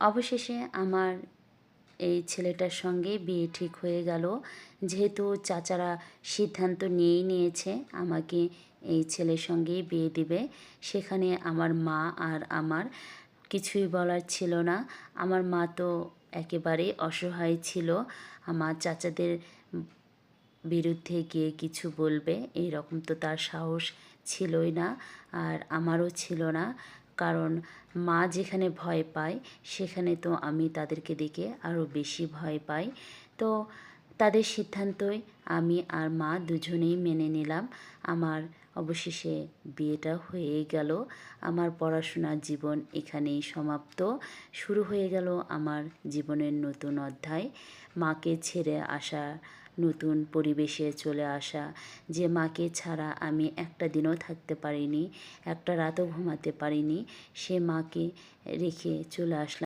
অবশেষে আমার এই ছেলেটার সঙ্গে বিয়ে ঠিক হয়ে গেল। যেহেতু চাচারা সিদ্ধান্ত নিয়েই নিয়েছে আমাকে এই ছেলের সঙ্গেই বিয়ে দিবে, সেখানে আমার মা আর আমার কিছুই বলার ছিল না। আমার মা তো একেবারেই অসহায় ছিল। আমার চাচাদের বিরুদ্ধে গিয়ে কিছু বলবে এই রকম তো তার সাহস ছিলই না, আর আমারও ছিল না। কারণ মা যেখানে ভয় পায় সেখানে তো আমি তাদেরকে দেখে আরও বেশি ভয় পাই। তো তাদের সিদ্ধান্তই আমি আর মা দুজনেই মেনে নিলাম। আমার অবশেষে বিয়েটা হয়ে গেল। আমার পড়াশোনার জীবন এখানেই সমাপ্ত। শুরু হয়ে গেল আমার জীবনের নতুন অধ্যায়। মাকে ছেড়ে আসা, নতুন পরিবেশে চলে আসা, যে মাকে ছাড়া আমি একটা দিনও থাকতে পারিনি, একটা রাতও ঘুমাতে পারিনি, সে মাকে রেখে চলে আসলাম